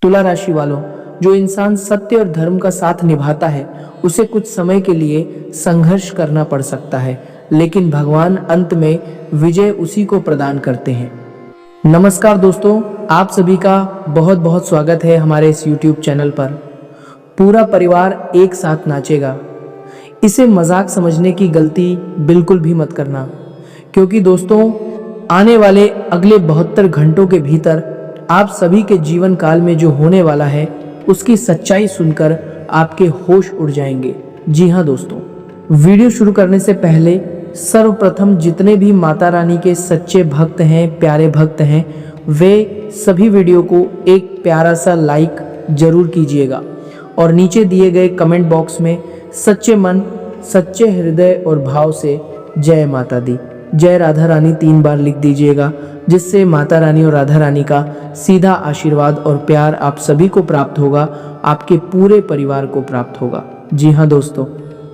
तुला राशि वालों, जो इंसान सत्य और धर्म का साथ निभाता है उसे कुछ समय के लिए संघर्ष करना पड़ सकता है, लेकिन भगवान अंत में विजय उसी को प्रदान करते हैं। नमस्कार दोस्तों, आप सभी का बहुत बहुत स्वागत है हमारे इस YouTube चैनल पर। पूरा परिवार एक साथ नाचेगा, इसे मजाक समझने की गलती बिल्कुल भी मत करना, क्योंकि दोस्तों आने वाले अगले 72 घंटों के भीतर आप सभी के जीवन काल में जो होने वाला है उसकी सच्चाई सुनकर आपके होश उड़ जाएंगे। जी हाँ दोस्तों, वीडियो शुरू करने से पहले सर्वप्रथम जितने भी माता रानी के सच्चे भक्त हैं, प्यारे भक्त हैं, वे सभी वीडियो को एक प्यारा सा लाइक जरूर कीजिएगा और नीचे दिए गए कमेंट बॉक्स में सच्चे मन, सच्चे हृदय और भाव से जय माता दी, जय राधा रानी 3 बार लिख दीजिएगा, जिससे माता रानी और राधा रानी का सीधा आशीर्वाद और प्यार आप सभी को प्राप्त होगा, आपके पूरे परिवार को प्राप्त होगा। जी हाँ दोस्तों,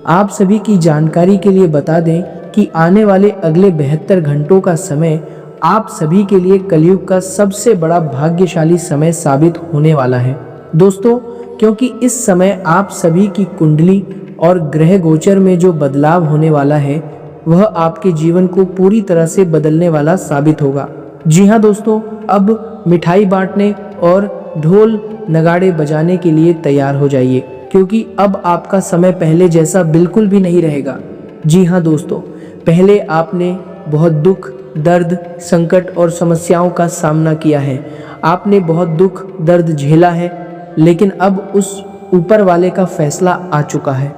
आप सभी की जानकारी के लिए बता दें कि आने वाले अगले 72 घंटों का समय आप सभी के लिए कलयुग का सबसे बड़ा भाग्यशाली समय साबित होने वाला है दोस्तों, क्योंकि इस समय आप सभी की कुंडली और ग्रह गोचर में जो बदलाव होने वाला है वह आपके जीवन को पूरी तरह से बदलने वाला साबित होगा। जी हाँ दोस्तों, अब मिठाई बांटने और ढोल नगाड़े बजाने के लिए तैयार हो जाइए, क्योंकि अब आपका समय पहले जैसा बिल्कुल भी नहीं रहेगा। जी हाँ दोस्तों, पहले आपने बहुत दुख, दर्द, संकट और समस्याओं का सामना किया है, आपने बहुत दुख दर्द झेला है, लेकिन अब उस ऊपर वाले का फैसला आ चुका है।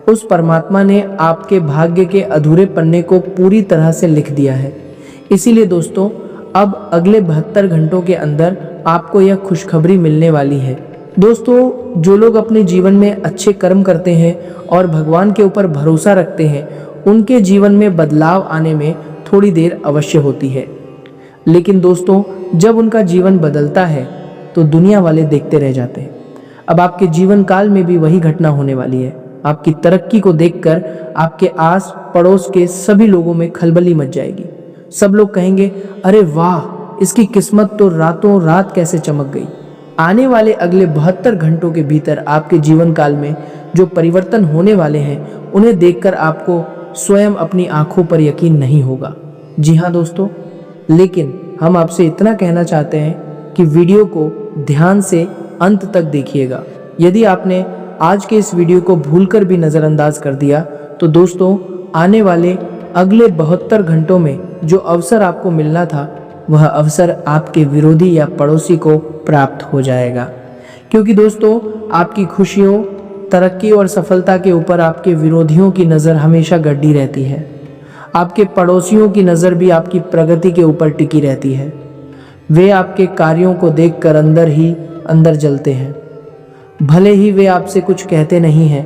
उस परमात्मा ने आपके भाग्य के अधूरे पन्ने को पूरी तरह से लिख दिया है। इसीलिए दोस्तों अब अगले 72 घंटों के अंदर आपको यह खुशखबरी मिलने वाली है। दोस्तों, जो लोग अपने जीवन में अच्छे कर्म करते हैं और भगवान के ऊपर भरोसा रखते हैं, उनके जीवन में बदलाव आने में थोड़ी देर अवश्य होती है, लेकिन दोस्तों जब उनका जीवन बदलता है तो दुनिया वाले देखते रह जाते हैं। अब आपके जीवन काल में भी वही घटना होने वाली है। आपकी तरक्की को देखकर आपके आस पड़ोस के सभी लोगों में खलबली मच जाएगी। सब लोग कहेंगे, अरे वाह, इसकी किस्मत तो रातों रात कैसे चमक गई। आने वाले अगले 72 घंटों के भीतर आपके जीवन काल में जो परिवर्तन होने वाले हैं उन्हें देखकर आपको स्वयं अपनी आंखों पर यकीन नहीं होगा। जी हाँ दोस्तों, लेकिन हम आपसे इतना कहना चाहते हैं कि वीडियो को ध्यान से अंत तक देखिएगा। यदि आपने आज के इस वीडियो को भूलकर भी नज़रअंदाज कर दिया तो दोस्तों आने वाले अगले 72 घंटों में जो अवसर आपको मिलना था वह अवसर आपके विरोधी या पड़ोसी को प्राप्त हो जाएगा, क्योंकि दोस्तों आपकी खुशियों, तरक्की और सफलता के ऊपर आपके विरोधियों की नज़र हमेशा गड्डी रहती है। आपके पड़ोसियों की नज़र भी आपकी प्रगति के ऊपर टिकी रहती है। वे आपके कार्यों को देखकर अंदर ही अंदर जलते हैं। भले ही वे आपसे कुछ कहते नहीं हैं,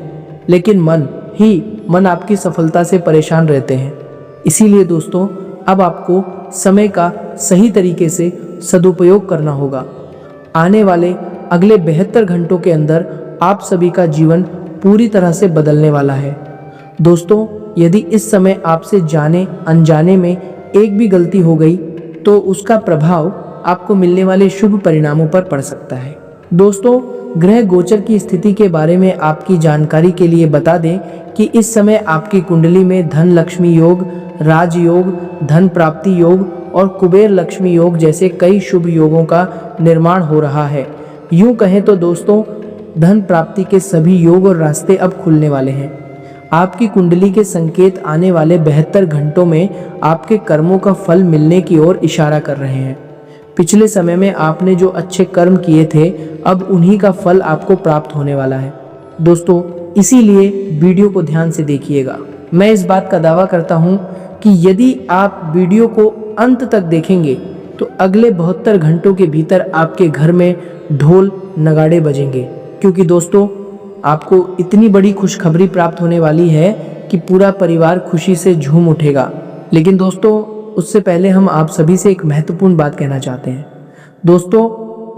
लेकिन मन आपकी सफलता से परेशान रहते हैं। इसीलिए दोस्तों अब आपको समय का सही तरीके से सदुपयोग करना होगा। आने वाले अगले 72 घंटों के अंदर आप सभी का जीवन पूरी तरह से बदलने वाला है। दोस्तों यदि इस समय आपसे जाने अनजाने में एक भी गलती हो गई तो उसका प्रभाव आपको मिलने वाले शुभ परिणामों पर पड़ सकता है। दोस्तों ग्रह गोचर की स्थिति के बारे में आपकी जानकारी के लिए बता दें कि इस समय आपकी कुंडली में धन लक्ष्मी योग, राजयोग, धन प्राप्ति योग और कुबेर लक्ष्मी योग जैसे कई शुभ योगों का निर्माण हो रहा है। यूं कहें तो दोस्तों धन प्राप्ति के सभी योग और रास्ते अब खुलने वाले हैं। आपकी कुंडली के संकेत आने वाले 72 घंटों में आपके कर्मों का फल मिलने की ओर इशारा कर रहे हैं। पिछले समय में आपने जो अच्छे कर्म किए थे अब उन्हीं का फल आपको प्राप्त होने वाला है। दोस्तों इसीलिए वीडियो को ध्यान से देखिएगा। मैं इस बात का दावा करता हूं कि यदि आप वीडियो को अंत तक देखेंगे तो अगले 72 घंटों के भीतर आपके घर में ढोल नगाड़े बजेंगे, क्योंकि दोस्तों आपको इतनी बड़ी खुशखबरी प्राप्त होने वाली है कि पूरा परिवार खुशी से झूम उठेगा। लेकिन दोस्तों उससे पहले हम आप सभी से एक महत्वपूर्ण बात कहना चाहते हैं। दोस्तों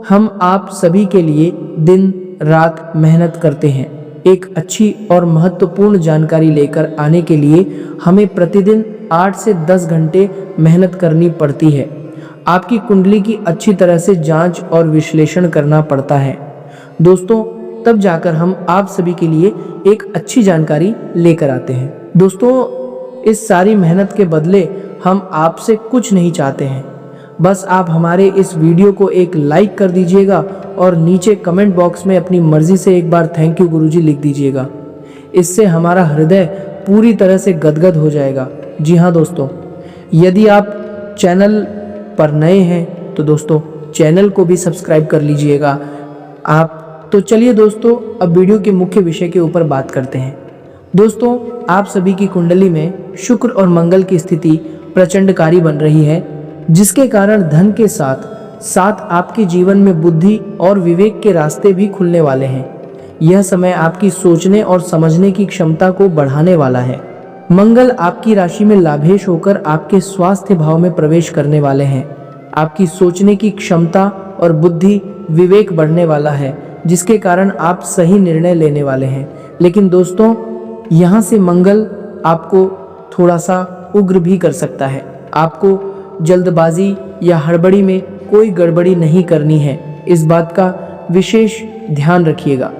हम आप सभी के लिए दिन रात मेहनत करते हैं। एक अच्छी और महत्वपूर्ण जानकारी लेकर आने के लिए हमें प्रतिदिन 8 से 10 घंटे मेहनत करनी पड़ती है। आपकी कुंडली की अच्छी तरह से जांच और विश्लेषण करना पड़ता है दोस्तों। तब जाकर हम आप सभी के लिए एक अच्छी जानकारी लेकर आते हैं। दोस्तों, इस सारी मेहनत के बदले हम आपसे कुछ नहीं चाहते हैं, बस आप हमारे इस वीडियो को एक लाइक कर दीजिएगा और नीचे कमेंट बॉक्स में अपनी मर्जी से एक बार थैंक यू गुरुजी लिख दीजिएगा। इससे हमारा हृदय पूरी तरह से गदगद हो जाएगा। जी हाँ दोस्तों, यदि आप चैनल पर नए हैं तो दोस्तों चैनल को भी सब्सक्राइब कर लीजिएगा आप। तो चलिए दोस्तों, अब वीडियो के मुख्य विषय के ऊपर बात करते हैं। दोस्तों, आप सभी की कुंडली में शुक्र और मंगल की स्थिति प्रचंडकारी बन रही है, जिसके कारण धन के साथ साथ आपके जीवन में बुद्धि और विवेक के रास्ते भी खुलने वाले हैं। यह समय आपकी सोचने और समझने की क्षमता को बढ़ाने वाला है। मंगल आपकी राशि में लाभेश होकर आपके स्वास्थ्य भाव में प्रवेश करने वाले हैं। आपकी सोचने की क्षमता और बुद्धि विवेक बढ़ने वाला है, जिसके कारण आप सही निर्णय लेने वाले हैं। लेकिन दोस्तों, यहाँ से मंगल आपको थोड़ा सा उग्र भी कर सकता है। आपको जल्दबाजी या हड़बड़ी में कोई गड़बड़ी नहीं करनी है, इस बात का विशेष ध्यान रखिएगा।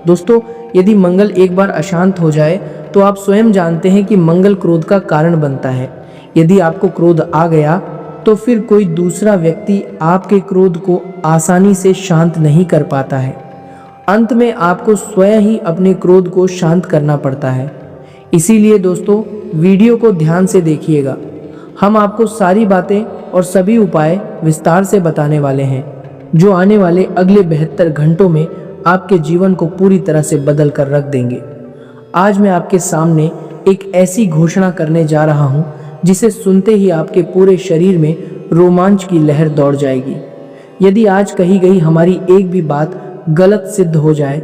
दोस्तों, यदि मंगल एक बार अशांत हो जाए तो आप स्वयं जानते हैं कि मंगल क्रोध का कारण बनता है। यदि आपको क्रोध आ गया तो फिर कोई दूसरा व्यक्ति आपके क्रोध को आसानी से शांत नहीं कर पाता है। अंत में आपको स्वयं ही अपने क्रोध को शांत करना पड़ता है। इसीलिए दोस्तों, वीडियो को ध्यान से देखिएगा। हम आपको सारी बातें और सभी उपाय विस्तार से बताने वाले हैं, जो आने वाले अगले 72 घंटों में आपके जीवन को पूरी तरह से बदल कर रख देंगे। आज मैं आपके सामने एक ऐसी घोषणा करने जा रहा हूं, जिसे सुनते ही आपके पूरे शरीर में रोमांच की लहर दौड़ जाएगी। यदि आज कही गई हमारी एक भी बात गलत सिद्ध हो जाए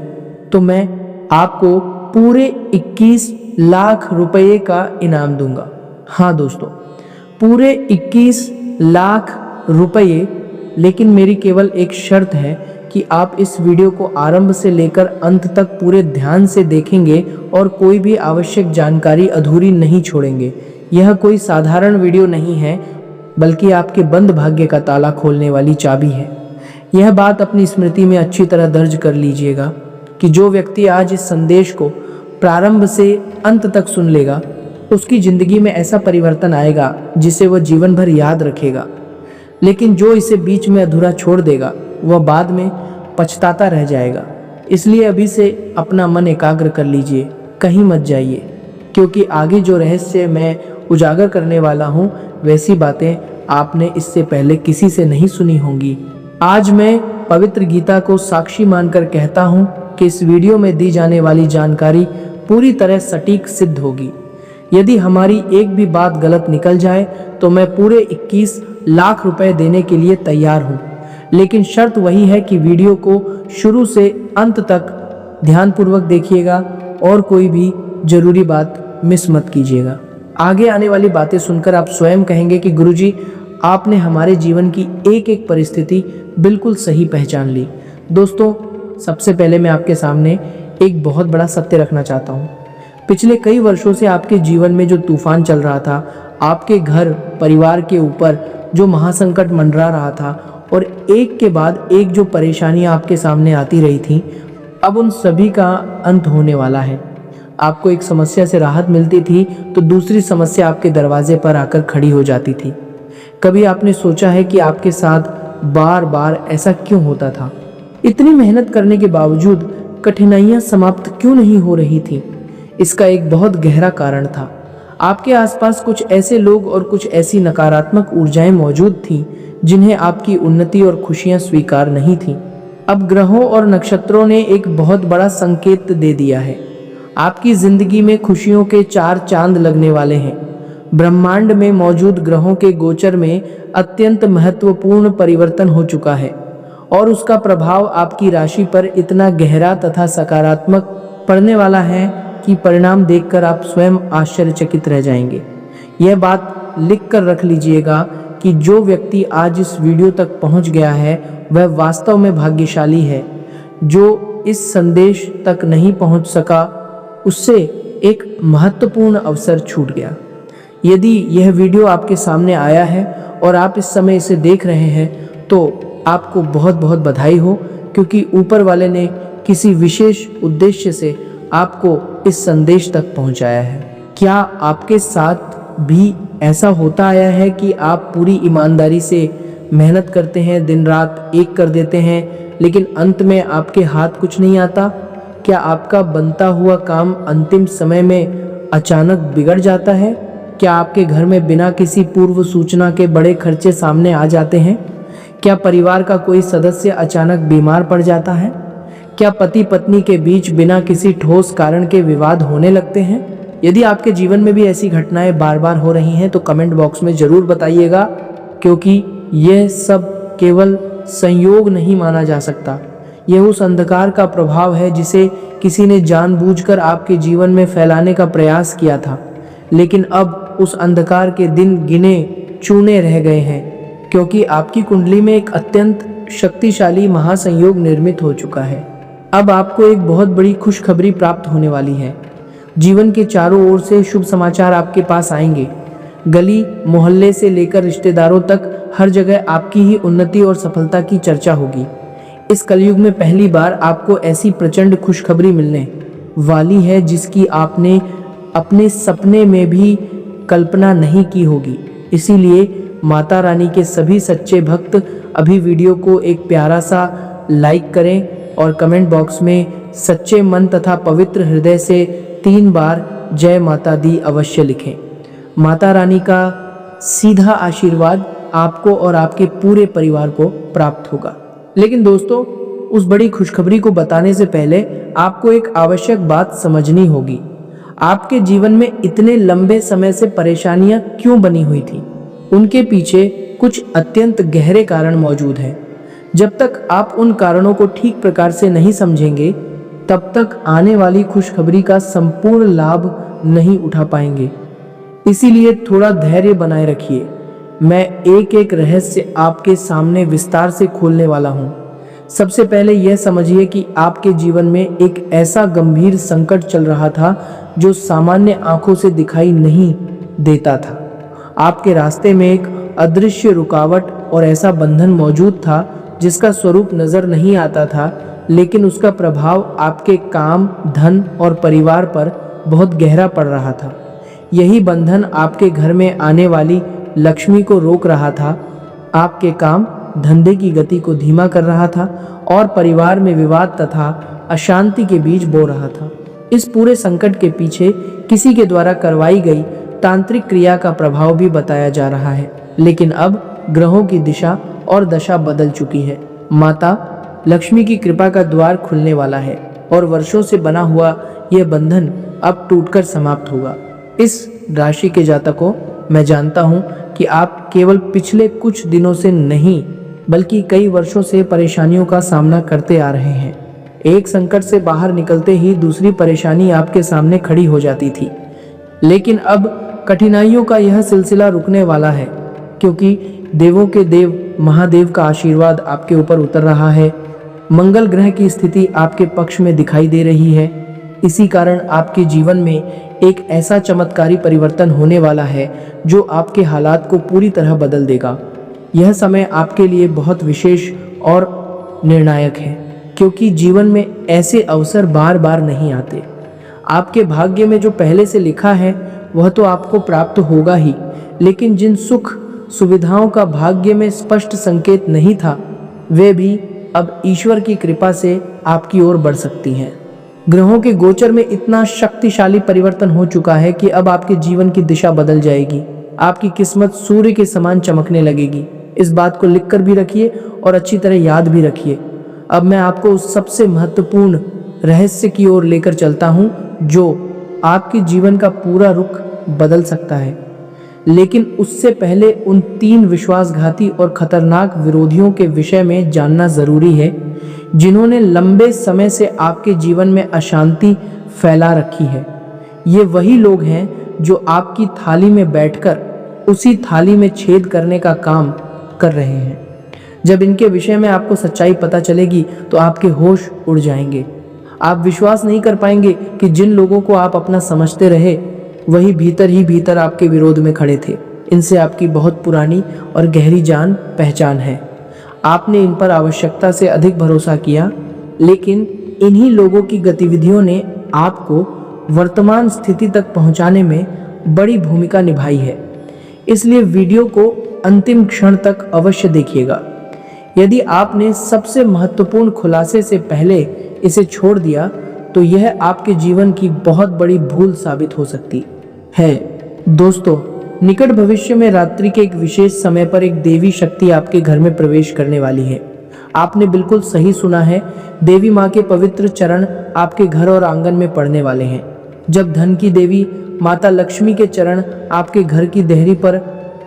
तो मैं आपको पूरे 21 लाख रुपए का इनाम दूंगा। हाँ दोस्तों, पूरे 21 लाख रुपये। लेकिन मेरी केवल एक शर्त है कि आप इस वीडियो को आरंभ से लेकर अंत तक पूरे ध्यान से देखेंगे और कोई भी आवश्यक जानकारी अधूरी नहीं छोड़ेंगे। यह कोई साधारण वीडियो नहीं है, बल्कि आपके बंद भाग्य का ताला खोलने वाली चाबी है। यह बात अपनी स्मृति में अच्छी तरह दर्ज कर लीजिएगा कि जो व्यक्ति आज इस संदेश को प्रारंभ से अंत तक सुन लेगा, उसकी जिंदगी में ऐसा परिवर्तन आएगा जिसे वह जीवन भर याद रखेगा। लेकिन जो इसे बीच में अधूरा छोड़ देगा, वह बाद में पछताता रह जाएगा। इसलिए अभी से अपना मन एकाग्र कर लीजिए, कहीं मत जाइए, क्योंकि आगे जो रहस्य मैं उजागर करने वाला हूँ, वैसी बातें आपने इससे पहले किसी से नहीं सुनी होंगी। आज मैं पवित्र गीता को साक्षी मानकर कहता हूँ कि इस वीडियो में दी जाने वाली जानकारी पूरी तरह सटीक सिद्ध होगी। यदि हमारी एक भी बात गलत निकल जाए तो मैं पूरे 21 लाख रुपए देने के लिए तैयार हूँ। लेकिन शर्त वही है कि वीडियो को शुरू से अंत तक ध्यानपूर्वक देखिएगा और कोई भी जरूरी बात मिस मत कीजिएगा। आगे आने वाली बातें सुनकर आप स्वयं कहेंगे कि गुरुजी, आपने हमारे जीवन की एक एक परिस्थिति बिल्कुल सही पहचान ली। दोस्तों, सबसे पहले मैं आपके सामने एक बहुत बड़ा सत्य रखना चाहता हूँ। पिछले कई वर्षों से आपके जीवन में जो तूफान चल रहा था, आपके घर परिवार के ऊपर जो महासंकट मंडरा रहा था और एक के बाद एक जो परेशानियां आपके सामने आती रही थी, अब उन सभी का अंत होने वाला है। आपको एक समस्या से राहत मिलती थी तो दूसरी समस्या आपके दरवाजे पर आकर खड़ी हो जाती थी। कभी आपने सोचा है कि आपके साथ बार बार ऐसा क्यों होता था? इतनी मेहनत करने के बावजूद कठिनाइयां समाप्त क्यों नहीं हो रही थी? इसका एक बहुत गहरा कारण था। आपके आसपास कुछ ऐसे लोग और कुछ ऐसी नकारात्मक ऊर्जाएं मौजूद थीं, जिन्हें आपकी उन्नति और खुशियां स्वीकार नहीं थीं। अब ग्रहों और नक्षत्रों ने एक बहुत बड़ा संकेत दे दिया है। आपकी जिंदगी में खुशियों के 4 चांद लगने वाले हैं। ब्रह्मांड में मौजूद ग्रहों के गोचर में अत्यंत महत्वपूर्ण परिवर्तन हो चुका है और उसका प्रभाव आपकी राशि पर इतना गहरा तथा सकारात्मक पड़ने वाला है कि परिणाम देखकर आप स्वयं आश्चर्यचकित रह जाएंगे। यह बात लिख कर रख लीजिएगा कि जो व्यक्ति आज इस वीडियो तक पहुंच गया है, वह वास्तव में भाग्यशाली है। जो इस संदेश तक नहीं पहुंच सका, उससे एक महत्वपूर्ण अवसर छूट गया। यदि यह वीडियो आपके सामने आया है और आप इस समय इसे देख रहे हैं तो आपको बहुत बहुत बधाई हो, क्योंकि ऊपर वाले ने किसी विशेष उद्देश्य से आपको इस संदेश तक पहुंचाया है। क्या आपके साथ भी ऐसा होता आया है कि आप पूरी ईमानदारी से मेहनत करते हैं, दिन रात एक कर देते हैं, लेकिन अंत में आपके हाथ कुछ नहीं आता? क्या आपका बनता हुआ काम अंतिम समय में अचानक बिगड़ जाता है? क्या आपके घर में बिना किसी पूर्व सूचना के बड़े खर्चे सामने आ जाते हैं? क्या परिवार का कोई सदस्य अचानक बीमार पड़ जाता है? क्या पति पत्नी के बीच बिना किसी ठोस कारण के विवाद होने लगते हैं? यदि आपके जीवन में भी ऐसी घटनाएं बार बार हो रही हैं तो कमेंट बॉक्स में ज़रूर बताइएगा, क्योंकि यह सब केवल संयोग नहीं माना जा सकता। यह उस अंधकार का प्रभाव है जिसे किसी ने जानबूझकर आपके जीवन में फैलाने का प्रयास किया था, लेकिन अब उस अंधकार के दिन गिने चुने रह गए हैं, क्योंकि आपकी कुंडली में एक अत्यंत शक्तिशाली महासंयोग निर्मित हो चुका है। अब आपको एक बहुत बड़ी खुशखबरी प्राप्त होने वाली है। जीवन के चारों ओर से शुभ समाचार आपके पास आएंगे। गली मोहल्ले से लेकर रिश्तेदारों तक हर जगह आपकी ही उन्नति और सफलता की चर्चा होगी। इस कलयुग में पहली बार आपको ऐसी प्रचंड खुशखबरी मिलने वाली है जिसकी आपने अपने सपने में भी कल्पना नहीं की होगी। इसीलिए माता रानी के सभी सच्चे भक्त अभी वीडियो को एक प्यारा सा लाइक करें और कमेंट बॉक्स में सच्चे मन तथा पवित्र हृदय से 3 बार जय माता दी अवश्य लिखें। माता रानी का सीधा आशीर्वाद आपको और आपके पूरे परिवार को प्राप्त होगा। लेकिन दोस्तों, उस बड़ी खुशखबरी को बताने से पहले आपको एक आवश्यक बात समझनी होगी। आपके जीवन में इतने लंबे समय से परेशानियां क्यों बनी हुई थी? उनके पीछे कुछ अत्यंत गहरे कारण मौजूद हैं। जब तक आप उन कारणों को ठीक प्रकार से नहीं समझेंगे, तब तक आने वाली खुशखबरी का संपूर्ण लाभ नहीं उठा पाएंगे। इसीलिए थोड़ा धैर्य बनाए रखिए। मैं एक एक रहस्य आपके सामने विस्तार से खोलने वाला हूँ। सबसे पहले यह समझिए कि आपके जीवन में एक ऐसा गंभीर संकट चल रहा था जो सामान्य आंखों से दिखाई नहीं देता था। आपके रास्ते में एक अदृश्य रुकावट और ऐसा बंधन मौजूद था जिसका स्वरूप नजर नहीं आता था, लेकिन उसका प्रभाव आपके काम, धन और परिवार पर बहुत गहरा पड़ रहा था। यही बंधन आपके घर में आने वाली लक्ष्मी को रोक रहा था, आपके काम धंधे की गति को धीमा कर रहा था और परिवार में विवाद तथा अशांति के बीच बो रहा था। इस पूरे संकट के पीछे किसी के द्वारा करवाई गई तांत्रिक क्रिया का प्रभाव भी बताया जा रहा है। लेकिन अब ग्रहों की दिशा और दशा बदल चुकी है। माता लक्ष्मी की कृपा का द्वार खुलने वाला है और वर्षों से बना हुआ यह बंधन अब टूटकर समाप्त होगा। इस राशि के जातकों, मैं जानता हूं कि आप केवल पिछले कुछ दिनों से नहीं बल्कि कई वर्षों से परेशानियों का सामना करते आ रहे हैं। एक संकट से बाहर निकलते ही दूसरी परेशानी आपके सामने खड़ी हो जाती थी, लेकिन अब कठिनाइयों का यह सिलसिला रुकने वाला है, क्योंकि देवों के देव महादेव का आशीर्वाद आपके ऊपर उतर रहा है। मंगल ग्रह की स्थिति आपके पक्ष में दिखाई दे रही है। इसी कारण आपके जीवन में एक ऐसा चमत्कारी परिवर्तन होने वाला है जो आपके हालात को पूरी तरह बदल देगा। यह समय आपके लिए बहुत विशेष और निर्णायक है, क्योंकि जीवन में ऐसे अवसर बार बार नहीं आते। आपके भाग्य में जो पहले से लिखा है वह तो आपको प्राप्त होगा ही, लेकिन जिन सुख सुविधाओं का भाग्य में स्पष्ट संकेत नहीं था, वे भी अब ईश्वर की कृपा से आपकी ओर बढ़ सकती हैं। ग्रहों के गोचर में इतना शक्तिशाली परिवर्तन हो चुका है कि अब आपके जीवन की दिशा बदल जाएगी। आपकी किस्मत सूर्य के समान चमकने लगेगी। इस बात को लिखकर भी रखिए और अच्छी तरह याद भी रखिए। अब मैं आपको उस सबसे महत्वपूर्ण रहस्य की ओर लेकर चलता हूं जो आपके जीवन का पूरा रुख बदल सकता है। लेकिन उससे पहले उन 3 विश्वासघाती और खतरनाक विरोधियों के विषय में जानना जरूरी है, जिन्होंने लंबे समय से आपके जीवन में अशांति फैला रखी है। ये वही लोग हैं जो आपकी थाली में बैठकर उसी थाली में छेद करने का काम कर रहे हैं। जब इनके विषय में आपको सच्चाई पता चलेगी तो आपके होश उड़ जाएंगे। आप विश्वास नहीं कर पाएंगे कि जिन लोगों को आप अपना समझते रहे वही भीतर ही भीतर आपके विरोध में खड़े थे। इनसे आपकी बहुत पुरानी और गहरी जान पहचान है। आपने इन पर आवश्यकता से अधिक भरोसा किया, लेकिन इन्हीं लोगों की गतिविधियों ने आपको वर्तमान स्थिति तक पहुंचाने में बड़ी भूमिका निभाई है। इसलिए वीडियो को अंतिम क्षण तक अवश्य देखिएगा। यदि आपने सबसे महत्वपूर्ण खुलासे से पहले इसे छोड़ दिया तो यह आपके जीवन की बहुत बड़ी भूल साबित हो सकती है। दोस्तों, निकट भविष्य में रात्रि के एक विशेष समय पर एक देवी शक्ति आपके घर में प्रवेश करने वाली है। आपने बिल्कुल सही सुना है, देवी माँ के पवित्र चरण आपके घर और आंगन में पड़ने वाले हैं। जब धन की देवी माता लक्ष्मी के चरण आपके घर की देहरी पर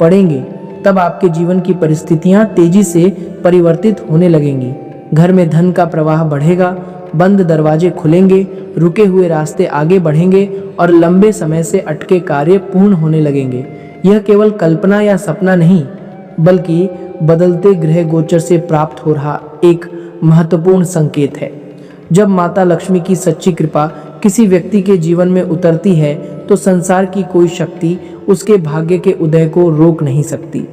पड़ेंगे, तब आपके जीवन की परिस्थितियां तेजी से परिवर्तित होने लगेंगी। घर में धन का प्रवाह बढ़ेगा, बंद दरवाजे खुलेंगे, रुके हुए रास्ते आगे बढ़ेंगे और लंबे समय से अटके कार्य पूर्ण होने लगेंगे। यह केवल कल्पना या सपना नहीं, बल्कि बदलते ग्रह गोचर से प्राप्त हो रहा एक महत्वपूर्ण संकेत है। जब माता लक्ष्मी की सच्ची कृपा किसी व्यक्ति के जीवन में उतरती है तो संसार की कोई शक्ति उसके भाग्य के उदय को रोक नहीं सकती।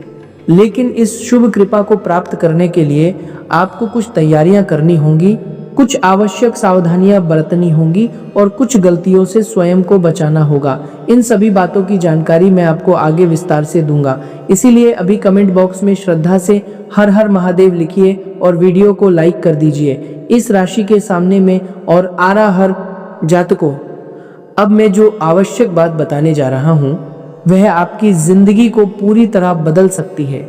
लेकिन इस शुभ कृपा को प्राप्त करने के लिए आपको कुछ तैयारियां करनी होंगी, कुछ आवश्यक सावधानियां बरतनी होंगी और कुछ गलतियों से स्वयं को बचाना होगा। इन सभी बातों की जानकारी मैं आपको आगे विस्तार से दूंगा। इसीलिए अभी कमेंट बॉक्स में श्रद्धा से हर हर महादेव लिखिए और वीडियो को लाइक कर दीजिए। इस राशि के सामने में और आरा हर जातकों, अब मैं जो आवश्यक बात बताने जा रहा हूँ वह आपकी जिंदगी को पूरी तरह बदल सकती है।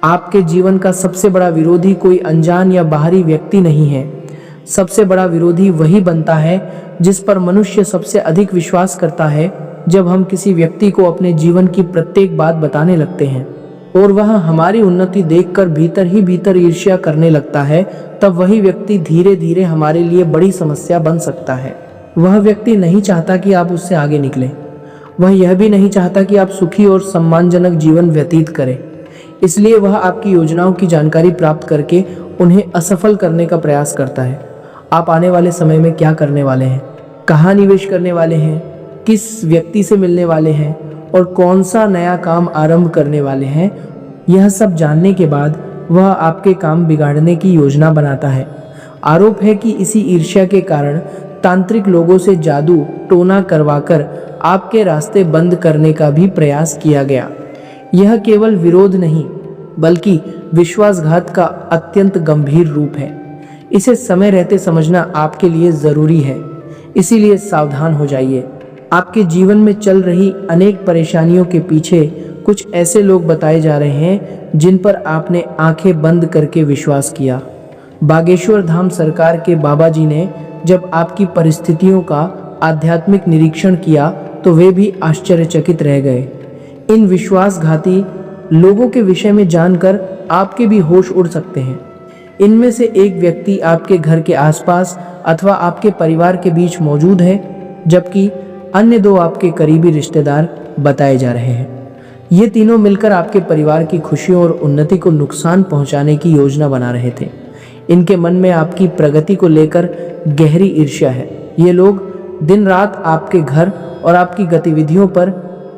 आपके जीवन का सबसे बड़ा विरोधी कोई अनजान या बाहरी व्यक्ति नहीं है। सबसे बड़ा विरोधी वही बनता है जिस पर मनुष्य सबसे अधिक विश्वास करता है। जब हम किसी व्यक्ति को अपने जीवन की प्रत्येक बात बताने लगते हैं और वह हमारी उन्नति देखकर भीतर ही भीतर ईर्ष्या करने लगता है, तब वही व्यक्ति धीरे धीरे हमारे लिए बड़ी समस्या बन सकता है। वह व्यक्ति नहीं चाहता कि आप उससे आगे निकलें। वह यह भी नहीं चाहता कि आप सुखी और सम्मानजनक जीवन व्यतीत करें। इसलिए वह आपकी योजनाओं की जानकारी प्राप्त करके उन्हें असफल करने का प्रयास करता है। आप आने वाले समय में क्या करने वाले हैं, कहाँ निवेश करने वाले हैं, किस व्यक्ति से मिलने वाले हैं और कौन सा नया काम आरंभ करने वाले हैं, यह सब जानने के बाद वह आपके काम बिगाड़ने की योजना बनाता है। आरोप है कि इसी ईर्ष्या के कारण तांत्रिक लोगों से जादू टोना करवाकर आपके रास्ते बंद करने का भी प्रयास किया गया। यह केवल विरोध नहीं, बल्कि विश्वासघात का अत्यंत गंभीर रूप है। इसे समय रहते समझना आपके लिए जरूरी है। इसीलिए सावधान हो जाइए। आपके जीवन में चल रही अनेक परेशानियों के पीछे कुछ ऐसे लोग बताए जा रहे हैं जिन पर आपने आंखें बंद करके विश्वास किया। बागेश्वर धाम सरकार के बाबा जी ने जब आपकी परिस्थितियों का आध्यात्मिक निरीक्षण किया तो वे भी आश्चर्यचकित रह गए। इन विश्वासघाती लोगों के विषय में जानकर आपके भी होश उड़ सकते हैं। इनमें से एक व्यक्ति आपके घर के आसपास अथवा आपके परिवार के बीच मौजूद है, जबकि अन्य दो आपके करीबी रिश्तेदार बताए जा रहे हैं। ये तीनों मिलकर आपके परिवार की खुशियों और उन्नति को नुकसान पहुंचाने की योजना बना रहे थे। इनके मन में आपकी प्रगति को लेकर गहरी ईर्ष्या है। ये लोग दिन रात आपके घर और आपकी गतिविधियों पर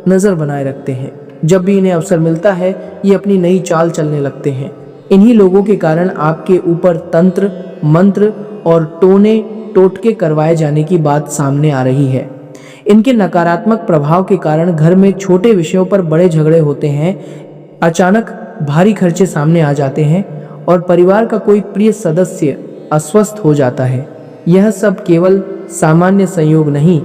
नजर बनाए रखते हैं। जब भी इन्हें अवसर मिलता है ये अपनी नई चाल चलने लगते हैं। इन्हीं लोगों के कारण आपके ऊपर तंत्र मंत्र और टोने टोटके करवाए जाने की बात सामने आ रही है। इनके नकारात्मक प्रभाव के कारण घर में छोटे विषयों पर बड़े झगड़े होते हैं, अचानक भारी खर्चे सामने आ जाते हैं और परिवार का कोई प्रिय सदस्य अस्वस्थ हो जाता है। यह सब केवल सामान्य संयोग नहीं,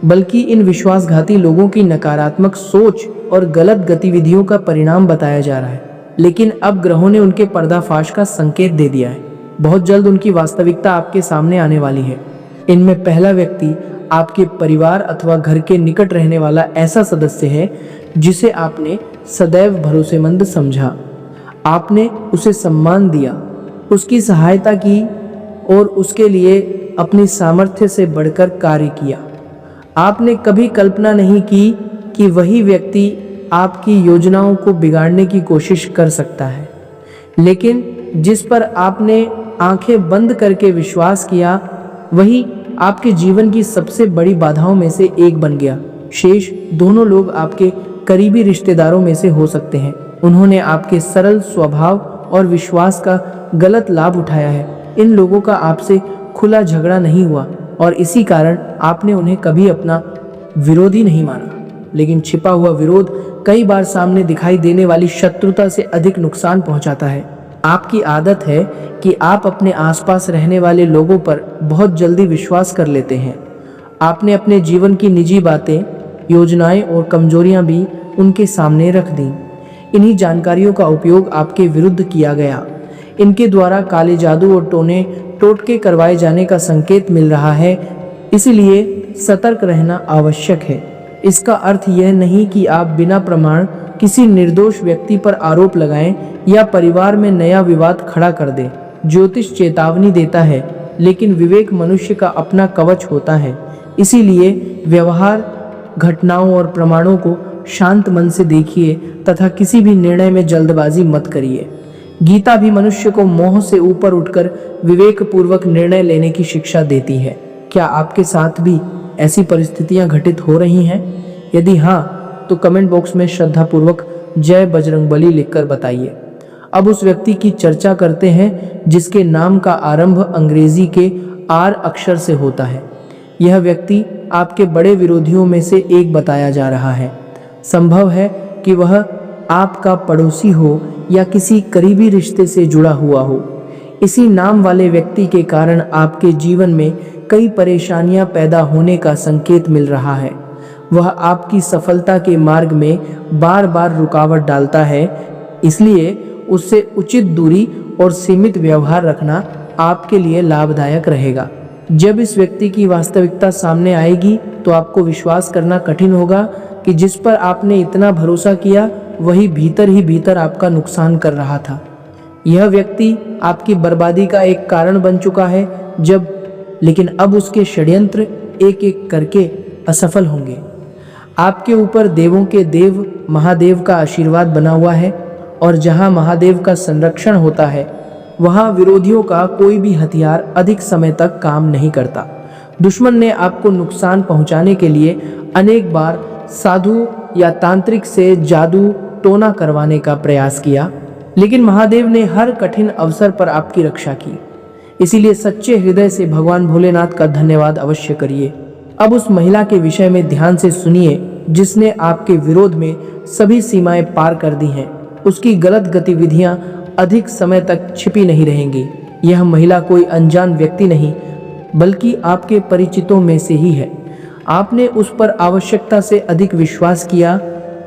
बल्कि इन विश्वासघाती लोगों की नकारात्मक सोच और गलत गतिविधियों का परिणाम बताया जा रहा है। लेकिन अब ग्रहों ने उनके पर्दाफाश का संकेत दे दिया है। बहुत जल्द उनकी वास्तविकता आपके सामने आने वाली है। इनमें पहला व्यक्ति आपके परिवार अथवा घर के निकट रहने वाला ऐसा सदस्य है जिसे आपने सदैव भरोसेमंद समझा। आपने उसे सम्मान दिया, उसकी सहायता की और उसके लिए अपनी सामर्थ्य से बढ़कर कार्य किया। आपने कभी कल्पना नहीं की कि वही व्यक्ति आपकी योजनाओं को बिगाड़ने की कोशिश कर सकता है। लेकिन जिस पर आपने आंखें बंद करके विश्वास किया, वही आपके जीवन की सबसे बड़ी बाधाओं में से एक बन गया। शेष दोनों लोग आपके करीबी रिश्तेदारों में से हो सकते हैं। उन्होंने आपके सरल स्वभाव और विश्वास का गलत लाभ उठाया है। इन लोगों का आपसे खुला झगड़ा नहीं हुआ और इसी कारण आपने उन्हें कभी अपना विरोधी नहीं माना, लेकिन छिपा हुआ विरोध कई बार सामने दिखाई देने वाली शत्रुता से अधिक नुकसान पहुंचाता है। आपकी आदत है कि आप अपने आसपास रहने वाले लोगों पर बहुत जल्दी विश्वास कर लेते हैं। आपने अपने जीवन की निजी बातें, योजनाएं और कमजोरियां भी उनके सामने रख दी। इन्हीं जानकारियों का उपयोग आपके विरुद्ध किया गया। इनके द्वारा काले जादू और टोटके करवाए जाने का संकेत मिल रहा है, इसलिए सतर्क रहना आवश्यक है। इसका अर्थ यह नहीं कि आप बिना प्रमाण किसी निर्दोष व्यक्ति पर आरोप लगाएं या परिवार में नया विवाद खड़ा कर दें। ज्योतिष चेतावनी देता है, लेकिन विवेक मनुष्य का अपना कवच होता है। इसीलिए व्यवहार, घटनाओं और प्रमाणों को शांत मन से देखिए तथा किसी भी निर्णय में जल्दबाजी मत करिए। गीता भी मनुष्य को मोह से ऊपर उठकर विवेक पूर्वक निर्णय लेने की शिक्षा देती है। क्या आपके साथ भी ऐसी परिस्थितियां घटित हो रही हैं? यदि हाँ, तो कमेंट बॉक्स में श्रद्धापूर्वक जय बजरंगबली लिखकर बताइए। अब उस व्यक्ति की चर्चा करते हैं जिसके नाम का आरंभ अंग्रेजी के आर अक्षर से होता है। यह व्यक्ति आपके बड़े विरोधियों में से एक बताया जा रहा है। संभव है कि वह आपका पड़ोसी हो या किसी करीबी रिश्ते से जुड़ा हुआ हो। इसी नाम वाले व्यक्ति के कारण आपके जीवन में कई परेशानियां पैदा होने का संकेत मिल रहा है। वह आपकी सफलता के मार्ग में बार बार रुकावट डालता है, इसलिए उससे उचित दूरी और सीमित व्यवहार रखना आपके लिए लाभदायक रहेगा। जब इस व्यक्ति की वास्तविकता सामने आएगी तो आपको विश्वास करना कठिन होगा कि जिस पर आपने इतना भरोसा किया वही भीतर ही भीतर आपका नुकसान कर रहा था। यह व्यक्ति आपकी बर्बादी का एक कारण बन चुका है, लेकिन अब उसके षड्यंत्र एक एक करके असफल होंगे। आपके ऊपर देवों के देव महादेव का आशीर्वाद बना हुआ है और जहां महादेव का संरक्षण होता है वहां विरोधियों का कोई भी हथियार अधिक समय तक काम नहीं करता। दुश्मन ने आपको नुकसान पहुंचाने के लिए अनेक बार साधु या तांत्रिक से जादू टोना करवाने का प्रयास किया, लेकिन महादेव ने हर कठिन अवसर पर आपकी रक्षा की। इसीलिए सच्चे हृदय से भगवान भोलेनाथ का धन्यवाद अवश्य करिए। अब उस महिला के विषय में ध्यान से सुनिए जिसने आपके विरोध में सभी सीमाएं पार कर दी हैं। उसकी गलत गतिविधियां अधिक समय तक छिपी नहीं रहेंगी। यह महिला कोई अनजान व्यक्ति नहीं, बल्कि आपके परिचितों में से ही है। आपने उस पर आवश्यकता से अधिक विश्वास किया,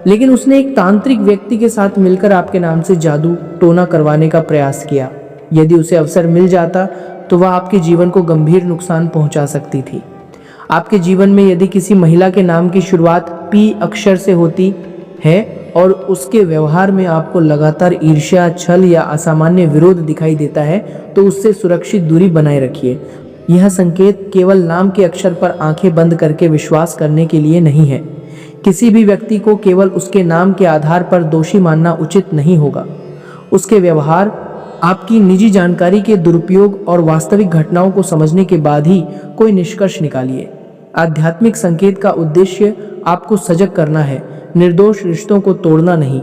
लेकिन उसने एक तांत्रिक व्यक्ति के साथ मिलकर आपके नाम से जादू टोना करवाने का प्रयास किया। यदि उसे अवसर मिल जाता तो वह आपके जीवन को गंभीर नुकसान पहुंचा सकती थी। आपके जीवन में यदि किसी महिला के नाम की शुरुआत पी अक्षर से होती है और उसके व्यवहार में आपको लगातार ईर्ष्या, छल या असामान्य विरोध दिखाई देता है, तो उससे सुरक्षित दूरी बनाए रखिए। यह संकेत केवल नाम के अक्षर पर आंखें बंद करके विश्वास करने के लिए नहीं है। किसी भी व्यक्ति को केवल उसके नाम के आधार पर दोषी मानना उचित नहीं होगा। उसके व्यवहार, आपकी निजी जानकारी के दुरुपयोग और वास्तविक घटनाओं को समझने के बाद ही कोई निष्कर्ष निकालिए। आध्यात्मिक संकेत का उद्देश्य आपको सजग करना है, निर्दोष रिश्तों को तोड़ना नहीं।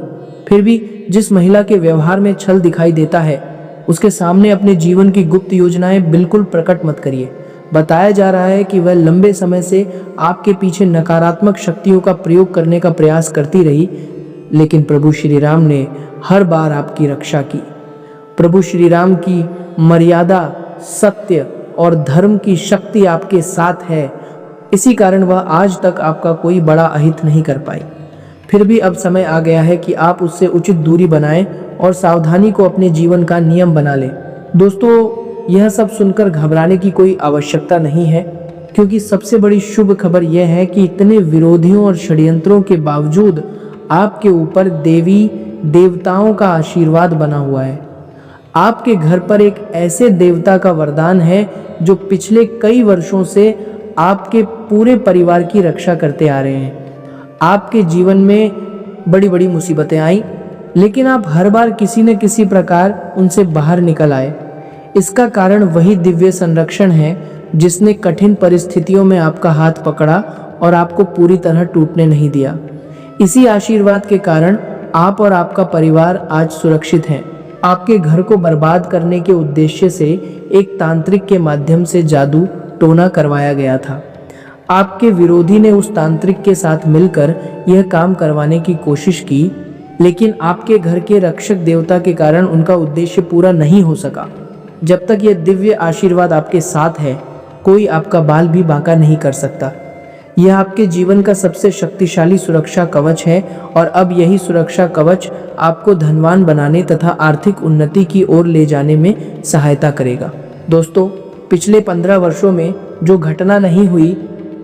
फिर भी जिस महिला के व्यवहार में छल दिखाई देता है, उसके सामने अपने जीवन की गुप्त योजनाएं बिल्कुल प्रकट मत करिए। बताया जा रहा है कि वह लंबे समय से आपके पीछे नकारात्मक शक्तियों का प्रयोग करने का प्रयास करती रही, लेकिन प्रभु श्री राम ने हर बार आपकी रक्षा की। प्रभु श्री राम की मर्यादा, सत्य और धर्म की शक्ति आपके साथ है। इसी कारण वह आज तक आपका कोई बड़ा अहित नहीं कर पाई। फिर भी अब समय आ गया है कि आप उससे उचित दूरी बनाएं और सावधानी को अपने जीवन का नियम बना लें। दोस्तों, यह सब सुनकर घबराने की कोई आवश्यकता नहीं है, क्योंकि सबसे बड़ी शुभ खबर यह है कि इतने विरोधियों और षड्यंत्रों के बावजूद आपके ऊपर देवी देवताओं का आशीर्वाद बना हुआ है। आपके घर पर एक ऐसे देवता का वरदान है जो पिछले कई वर्षों से आपके पूरे परिवार की रक्षा करते आ रहे हैं। आपके जीवन में बड़ी बड़ी मुसीबतें आई, लेकिन आप हर बार किसी न किसी प्रकार उनसे बाहर निकल आए। इसका कारण वही दिव्य संरक्षण है जिसने कठिन परिस्थितियों में आपका हाथ पकड़ा और आपको पूरी तरह टूटने नहीं दिया। इसी आशीर्वाद के कारण आप और आपका परिवार आज सुरक्षित हैं। आपके घर को बर्बाद करने के उद्देश्य से एक तांत्रिक के माध्यम से जादू टोना करवाया गया था। आपके विरोधी ने उस तांत्रिक के साथ मिलकर यह काम करवाने की कोशिश की, लेकिन आपके घर के रक्षक देवता के कारण उनका उद्देश्य पूरा नहीं हो सका। जब तक यह दिव्य आशीर्वाद आपके साथ है, कोई आपका बाल भी बांका नहीं कर सकता। यह आपके जीवन का सबसे शक्तिशाली सुरक्षा कवच है और अब यही सुरक्षा कवच आपको धनवान बनाने तथा आर्थिक उन्नति की ओर ले जाने में सहायता करेगा। दोस्तों, पिछले 15 वर्षों में जो घटना नहीं हुई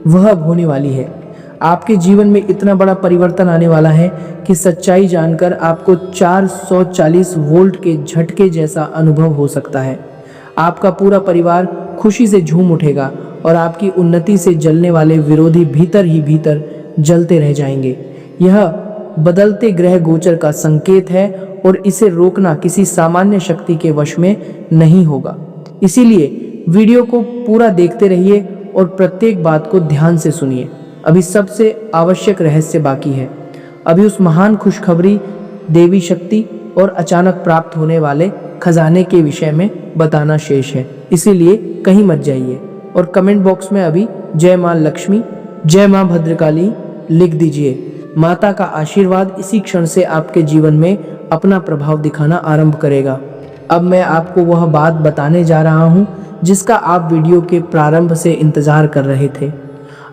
वह अब होने वाली है। आपके जीवन में इतना बड़ा परिवर्तन आने वाला है कि सच्चाई जानकर आपको 440 वोल्ट के झटके जैसा अनुभव हो सकता है। आपका पूरा परिवार खुशी से झूम उठेगा और आपकी उन्नति से जलने वाले विरोधी भीतर ही भीतर जलते रह जाएंगे। यह बदलते ग्रह गोचर का संकेत है और इसे रोकना किसी सामान्य शक्ति के वश में नहीं होगा। इसीलिए वीडियो को पूरा देखते रहिए और प्रत्येक बात को ध्यान से सुनिए। अभी सबसे आवश्यक रहस्य बाकी है। अभी उस महान खुशखबरी, देवी शक्ति और अचानक प्राप्त होने वाले खजाने के विषय में बताना शेष है। इसीलिए कहीं मत जाइए और कमेंट बॉक्स में अभी जय मां लक्ष्मी, जय मां भद्रकाली लिख दीजिए। माता का आशीर्वाद इसी क्षण से आपके जीवन में अपना प्रभाव दिखाना आरंभ करेगा। अब मैं आपको वह बात बताने जा रहा हूँ जिसका आप वीडियो के प्रारंभ से इंतजार कर रहे थे।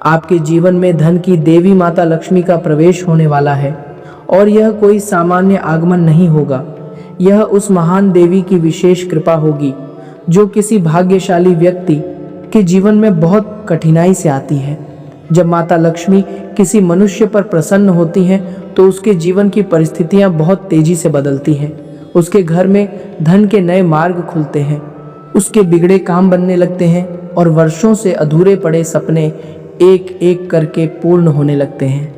आपके जीवन में धन की देवी माता लक्ष्मी का प्रवेश होने वाला है और यह कोई सामान्य आगमन नहीं होगा। यह उस महान देवी की विशेष कृपा होगी जो किसी भाग्यशाली व्यक्ति के जीवन में बहुत कठिनाई से आती है। जब माता लक्ष्मी किसी मनुष्य पर प्रसन्न होती हैं तो उसके जीवन की परिस्थितियां बहुत तेजी से बदलती हैं। उसके घर में धन के नए मार्ग खुलते हैं, उसके बिगड़े काम बनने लगते हैं और वर्षों से अधूरे पड़े सपने एक एक करके पूर्ण होने लगते हैं।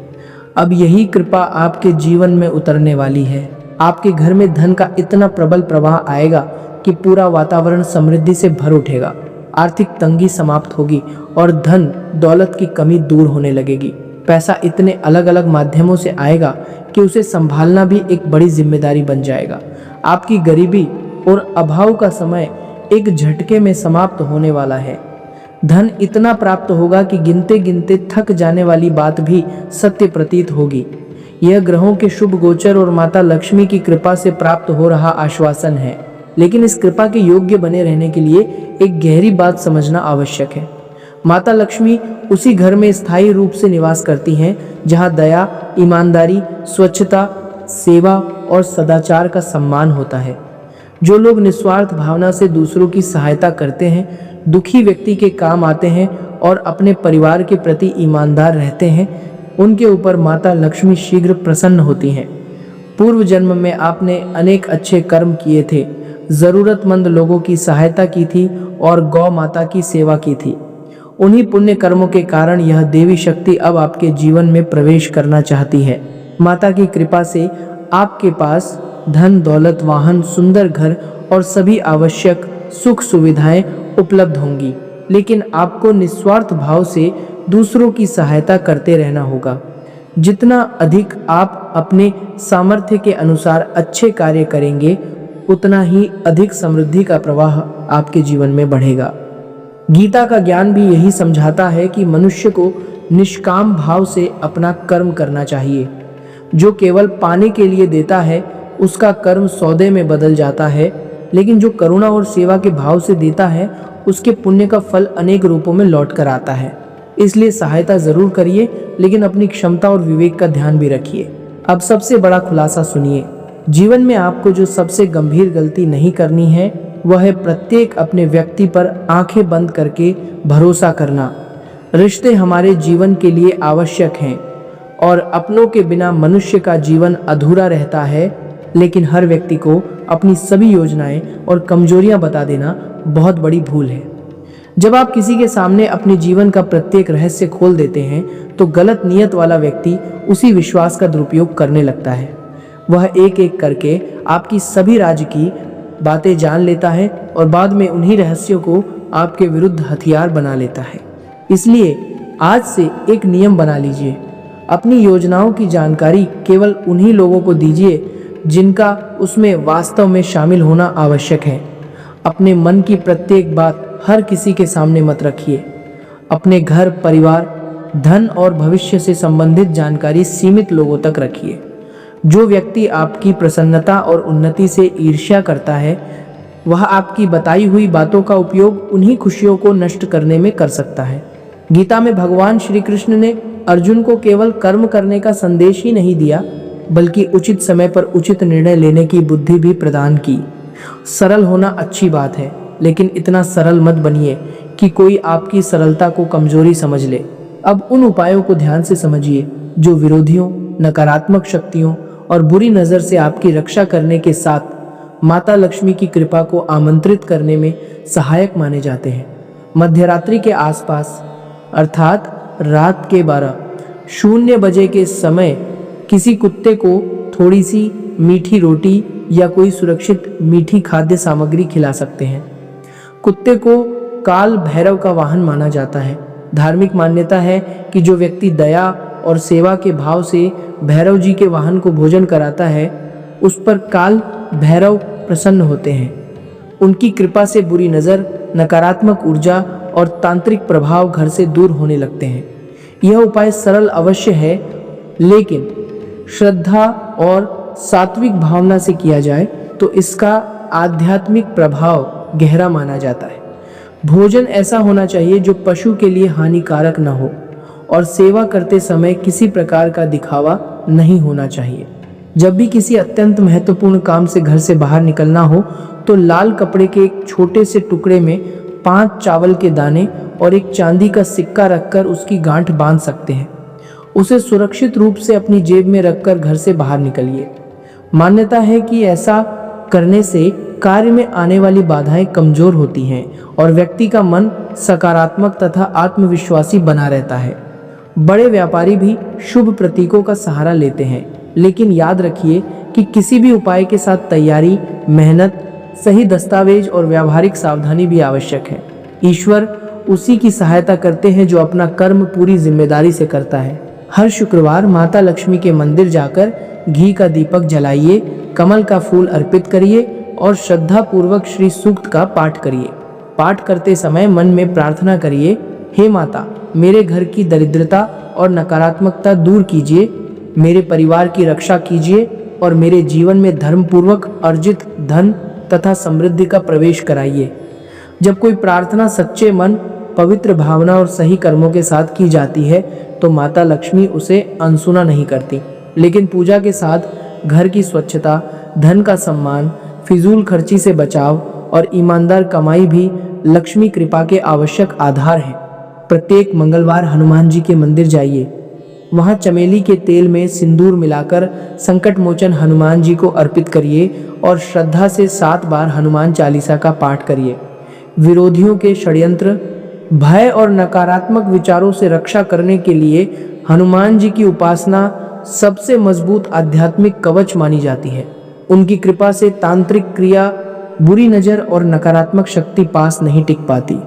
अब यही कृपा आपके जीवन में उतरने वाली है। आपके घर में धन का इतना प्रबल प्रवाह आएगा कि पूरा वातावरण समृद्धि से भर उठेगा। आर्थिक तंगी समाप्त होगी और धन दौलत की कमी दूर होने लगेगी। पैसा इतने अलग अलग माध्यमों से आएगा कि उसे संभालना भी एक बड़ी जिम्मेदारी बन जाएगा। आपकी गरीबी और अभाव का समय एक झटके में समाप्त होने वाला है। धन इतना प्राप्त होगा कि गिनते गिनते थक जाने वाली बात भी सत्य प्रतीत होगी। यह ग्रहों के शुभ गोचर और माता लक्ष्मी की कृपा से प्राप्त हो रहा आश्वासन है, लेकिन इस कृपा के योग्य बने रहने के लिए एक गहरी बात समझना आवश्यक है। माता लक्ष्मी उसी घर में स्थायी रूप से निवास करती हैं जहां दया, ईमानदारी, स्वच्छता, सेवा और सदाचार का सम्मान होता है। जो लोग निस्वार्थ भावना से दूसरों की सहायता करते हैं, दुखी व्यक्ति के काम आते हैं और अपने परिवार के प्रति ईमानदार रहते हैं, उनके ऊपर माता लक्ष्मी शीघ्र प्रसन्न होती हैं। पूर्व जन्म में आपने अनेक अच्छे कर्म किए थे, जरूरतमंद लोगों की सहायता की थी और गौ माता की सेवा की थी। उन्हीं पुण्य कर्मों के कारण यह देवी शक्ति अब आपके जीवन में प्रवेश करना चाहती है। माता की कृपा से आपके पास धन, दौलत, वाहन, सुंदर घर और सभी आवश्यक सुख सुविधाएं उपलब्ध होंगी, लेकिन आपको निस्वार्थ भाव से दूसरों की सहायता करते रहना होगा। जितना अधिक आप अपने सामर्थ्य के अनुसार अच्छे कार्य करेंगे, उतना ही अधिक समृद्धि का प्रवाह आपके जीवन में बढ़ेगा। गीता का ज्ञान भी यही समझाता है कि मनुष्य को निष्काम भाव से अपना कर्म करना चाहिए। जो केवल पाने के लिए देता है उसका कर्म सौदे में बदल जाता है, लेकिन जो करुणा और सेवा के भाव से देता है उसके पुण्य का फल अनेक रूपों में लौट कर आता है। इसलिए सहायता जरूर करिए, लेकिन अपनी क्षमता और विवेक का ध्यान भी रखिए। अब सबसे बड़ा खुलासा सुनिए। जीवन में आपको जो सबसे गंभीर गलती नहीं करनी है वह है प्रत्येक अपने व्यक्ति पर आंखें बंद करके भरोसा करना। रिश्ते हमारे जीवन के लिए आवश्यक हैं और अपनों के बिना मनुष्य का जीवन अधूरा रहता है, लेकिन हर व्यक्ति को अपनी सभी योजनाएं और कमजोरियां बता देना बहुत बड़ी भूल है। जब आप किसी के सामने अपने जीवन का प्रत्येक रहस्य खोल देते हैं तो गलत नियत वाला व्यक्ति उसी विश्वास का दुरुपयोग करने लगता है। वह एक एक करके आपकी सभी राज की बातें जान लेता है और बाद में उन्हीं रहस्यों को आपके विरुद्ध हथियार बना लेता है। इसलिए आज से एक नियम बना लीजिए, अपनी योजनाओं की जानकारी केवल उन्हीं लोगों को दीजिए जिनका उसमें वास्तव में शामिल होना आवश्यक है। अपने मन की प्रत्येक बात हर किसी के सामने मत रखिए। अपने घर, परिवार, धन और भविष्य से संबंधित जानकारी सीमित लोगों तक रखिए। जो व्यक्ति आपकी प्रसन्नता और उन्नति से ईर्ष्या करता है, वह आपकी बताई हुई बातों का उपयोग उन्हीं खुशियों को नष्ट करने में कर सकता है। गीता में भगवान श्री कृष्ण ने अर्जुन को केवल कर्म करने का संदेश ही नहीं दिया, बल्कि उचित समय पर उचित निर्णय लेने की बुद्धि भी प्रदान की। सरल होना अच्छी बात है, लेकिन इतना सरल मत बनिए कि कोई आपकी सरलता को कमजोरी समझ ले। अब उन उपायों को ध्यान से समझिए जो विरोधियों, नकारात्मक शक्तियों और बुरी नज़र से आपकी रक्षा करने के साथ माता लक्ष्मी की कृपा को आमंत्रित करने में सहायक माने जाते हैं। मध्यरात्रि के आसपास अर्थात रात के 12:00 बजे के समय किसी कुत्ते को थोड़ी सी मीठी रोटी या कोई सुरक्षित मीठी खाद्य सामग्री खिला सकते हैं। कुत्ते को काल भैरव का वाहन माना जाता है। धार्मिक मान्यता है कि जो व्यक्ति दया और सेवा के भाव से भैरव जी के वाहन को भोजन कराता है, उस पर काल भैरव प्रसन्न होते हैं। उनकी कृपा से बुरी नज़र, नकारात्मक ऊर्जा और तांत्रिक प्रभाव घर से दूर होने लगते हैं। यह उपाय सरल अवश्य है, लेकिन श्रद्धा और सात्विक भावना से किया जाए तो इसका आध्यात्मिक प्रभाव गहरा माना जाता है। भोजन ऐसा होना चाहिए जो पशु के लिए हानिकारक न हो, और सेवा करते समय किसी प्रकार का दिखावा नहीं होना चाहिए। जब भी किसी अत्यंत महत्वपूर्ण काम से घर से बाहर निकलना हो तो लाल कपड़े के एक छोटे से टुकड़े में 5 चावल के दाने और एक चांदी का सिक्का रखकर उसकी गांठ बांध सकते हैं। उसे सुरक्षित रूप से अपनी जेब में रखकर घर से बाहर निकलिए। मान्यता है कि ऐसा करने से कार्य में आने वाली बाधाएं कमजोर होती हैं और व्यक्ति का मन सकारात्मक तथा आत्मविश्वासी बना रहता है। बड़े व्यापारी भी शुभ प्रतीकों का सहारा लेते हैं, लेकिन याद रखिए कि किसी भी उपाय के साथ तैयारी, मेहनत, सही दस्तावेज और व्यावहारिक सावधानी भी आवश्यक है। ईश्वर उसी की सहायता करते हैं जो अपना कर्म पूरी जिम्मेदारी से करता है। हर शुक्रवार माता लक्ष्मी के मंदिर जाकर घी का दीपक जलाइए, कमल का फूल अर्पित करिए और श्रद्धा पूर्वक श्री सूक्त का पाठ करिए। पाठ करते समय मन में प्रार्थना करिए, हे माता, मेरे घर की दरिद्रता और नकारात्मकता दूर कीजिए, मेरे परिवार की रक्षा कीजिए और मेरे जीवन में धर्मपूर्वक अर्जित धन तथा समृद्धि का प्रवेश कराइए। जब कोई प्रार्थना सच्चे मन, पवित्र भावना और सही कर्मों के साथ की जाती है तो माता लक्ष्मी उसे अनसुना नहीं करती। लेकिन पूजा के साथ घर की स्वच्छता, धन का सम्मान, फिजूल खर्ची से बचाव और ईमानदार कमाई भी लक्ष्मी कृपा के आवश्यक आधार हैं। प्रत्येक मंगलवार हनुमान जी के मंदिर जाइए। वहाँ चमेली के तेल में सिंदूर मिलाकर संकट मोचन हनुमान जी को अर्पित करिए और श्रद्धा से 7 बार हनुमान चालीसा का पाठ करिए। विरोधियों के षड्यंत्र, भय और नकारात्मक विचारों से रक्षा करने के लिए हनुमान जी की उपासना सबसे मजबूत आध्यात्मिक कवच मानी जाती है। उनकी कृपा से तांत्रिक क्रिया, बुरी नज़र और नकारात्मक शक्ति पास नहीं टिक पाती।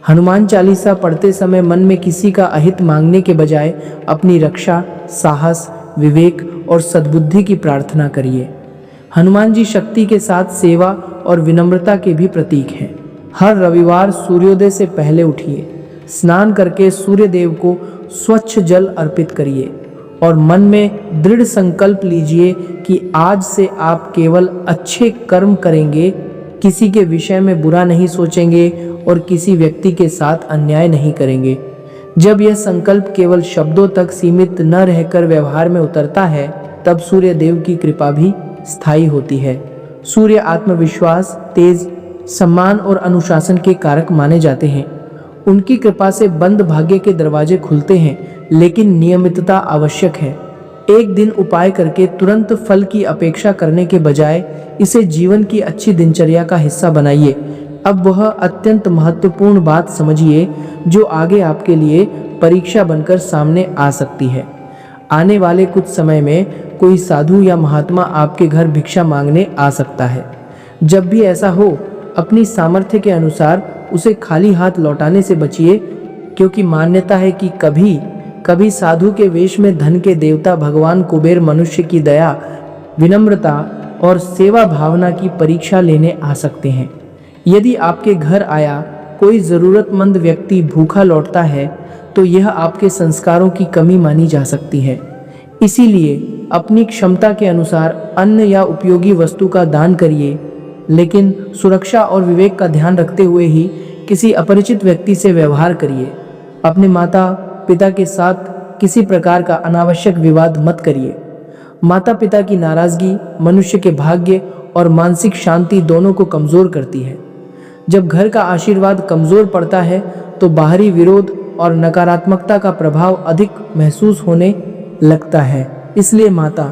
हनुमान चालीसा पढ़ते समय मन में किसी का अहित मांगने के बजाय अपनी रक्षा, साहस, विवेक और सद्बुद्धि की प्रार्थना करिए। हनुमान जी शक्ति के साथ सेवा और विनम्रता के भी प्रतीक हैं। हर रविवार सूर्योदय से पहले उठिए, स्नान करके सूर्य देव को स्वच्छ जल अर्पित करिए और मन में दृढ़ संकल्प लीजिए कि आज से आप केवल अच्छे कर्म करेंगे, किसी के विषय में बुरा नहीं सोचेंगे और किसी व्यक्ति के साथ अन्याय नहीं करेंगे। जब यह संकल्प केवल शब्दों तक सीमित न रहकर व्यवहार में उतरता है, तब सूर्य देव की कृपा भी स्थायी होती है। सूर्य आत्मविश्वास, तेज, सम्मान और अनुशासन के कारक माने जाते हैं। उनकी कृपा से बंद भाग्य के दरवाजे खुलते हैं, लेकिन नियमितता आवश्यक है। एक दिन उपाय करके तुरंत फल की अपेक्षा करने के बजाय इसे जीवन की अच्छी दिनचर्या का हिस्सा बनाइए। अब वह अत्यंत महत्वपूर्ण बात समझिए जो आगे आपके लिए परीक्षा बनकर सामने आ सकती है। आने वाले कुछ समय में कोई साधु या महात्मा आपके घर भिक्षा मांगने आ सकता है। जब भी ऐसा हो, अपनी सामर्थ्य के अनुसार उसे खाली हाथ लौटाने से बचिए। क्योंकि मान्यता है कि कभी कभी साधु के वेश में धन के देवता भगवान कुबेर मनुष्य की दया, विनम्रता और सेवा भावना की परीक्षा लेने आ सकते हैं। यदि आपके घर आया कोई ज़रूरतमंद व्यक्ति भूखा लौटता है तो यह आपके संस्कारों की कमी मानी जा सकती है। इसीलिए अपनी क्षमता के अनुसार अन्न या उपयोगी वस्तु का दान करिए, लेकिन सुरक्षा और विवेक का ध्यान रखते हुए ही किसी अपरिचित व्यक्ति से व्यवहार करिए। अपने माता पिता के साथ किसी प्रकार का अनावश्यक विवाद मत करिए। माता पिता की नाराजगी मनुष्य के भाग्य और मानसिक शांति दोनों को कमज़ोर करती है। जब घर का आशीर्वाद कमज़ोर पड़ता है तो बाहरी विरोध और नकारात्मकता का प्रभाव अधिक महसूस होने लगता है। इसलिए माता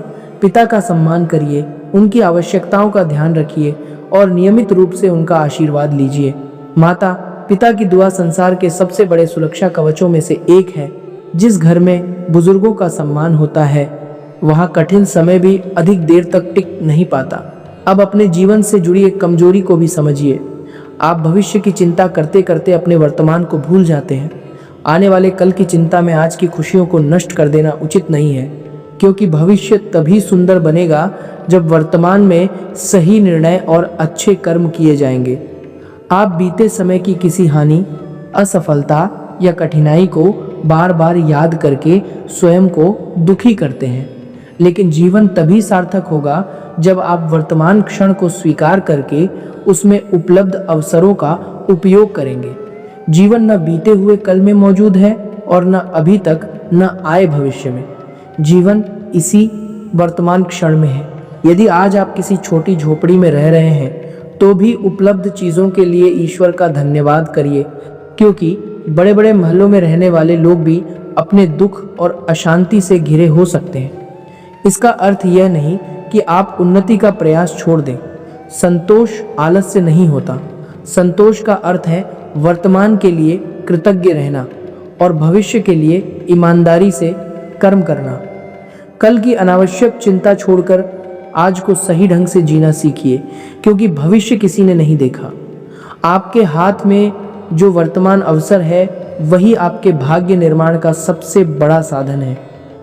पिता का सम्मान करिए, उनकी आवश्यकताओं का ध्यान रखिए और नियमित रूप से उनका आशीर्वाद लीजिए। माता पिता की दुआ संसार के सबसे बड़े सुरक्षा कवचों में से एक है। जिस घर में बुजुर्गों का सम्मान होता है वहाँ कठिन समय भी अधिक देर तक टिक नहीं पाता। अब अपने जीवन से जुड़ी एक कमजोरी को भी समझिए। आप भविष्य की चिंता करते करते अपने वर्तमान को भूल जाते हैं। आने वाले कल की चिंता में आज की खुशियों को नष्ट कर देना उचित नहीं है, क्योंकि भविष्य तभी सुंदर बनेगा जब वर्तमान में सही निर्णय और अच्छे कर्म किए जाएंगे। आप बीते समय की किसी हानि, असफलता या कठिनाई को बार बार याद करके स्वयं को दुखी करते हैं, लेकिन जीवन तभी सार्थक होगा जब आप वर्तमान क्षण को स्वीकार करके उसमें उपलब्ध अवसरों का उपयोग करेंगे। जीवन न बीते हुए कल में मौजूद है और न अभी तक न आए भविष्य में। जीवन इसी वर्तमान क्षण में है। यदि आज आप किसी छोटी झोपड़ी में रह रहे हैं तो भी उपलब्ध चीज़ों के लिए ईश्वर का धन्यवाद करिए, क्योंकि बड़े बड़े महलों में रहने वाले लोग भी अपने दुख और अशांति से घिरे हो सकते हैं। इसका अर्थ यह नहीं कि आप उन्नति का प्रयास छोड़ दें। संतोष आलस्य नहीं होता। संतोष का अर्थ है वर्तमान के लिए कृतज्ञ रहना और भविष्य के लिए ईमानदारी से कर्म करना। कल की अनावश्यक चिंता छोड़कर आज को सही ढंग से जीना सीखिए, क्योंकि भविष्य किसी ने नहीं देखा। आपके हाथ में जो वर्तमान अवसर है वही आपके भाग्य निर्माण का सबसे बड़ा साधन है।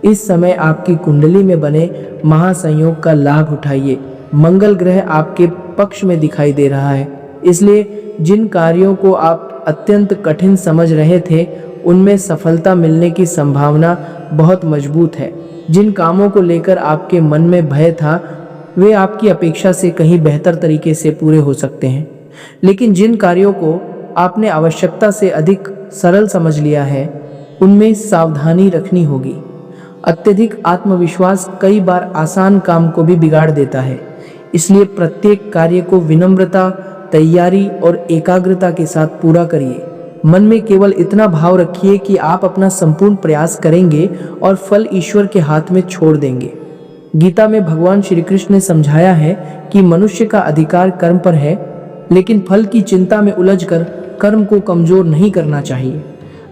इस समय आपकी कुंडली में बने महासंयोग का लाभ उठाइए। मंगल ग्रह आपके पक्ष में दिखाई दे रहा है, इसलिए जिन कार्यों को आप अत्यंत कठिन समझ रहे थे उनमें सफलता मिलने की संभावना बहुत मजबूत है। जिन कामों को लेकर आपके मन में भय था वे आपकी अपेक्षा से कहीं बेहतर तरीके से पूरे हो सकते हैं, लेकिन जिन कार्यों को आपने आवश्यकता से अधिक सरल समझ लिया है उनमें सावधानी रखनी होगी। अत्यधिक आत्मविश्वास कई बार आसान काम को भी बिगाड़ देता है, इसलिए प्रत्येक कार्य को विनम्रता, तैयारी और एकाग्रता के साथ पूरा करिए। मन में केवल इतना भाव रखिए कि आप अपना संपूर्ण प्रयास करेंगे और फल ईश्वर के हाथ में छोड़ देंगे। गीता में भगवान श्री कृष्ण ने समझाया है कि मनुष्य का अधिकार कर्म पर है, लेकिन फल की चिंता में उलझकर कर्म को कमजोर नहीं करना चाहिए।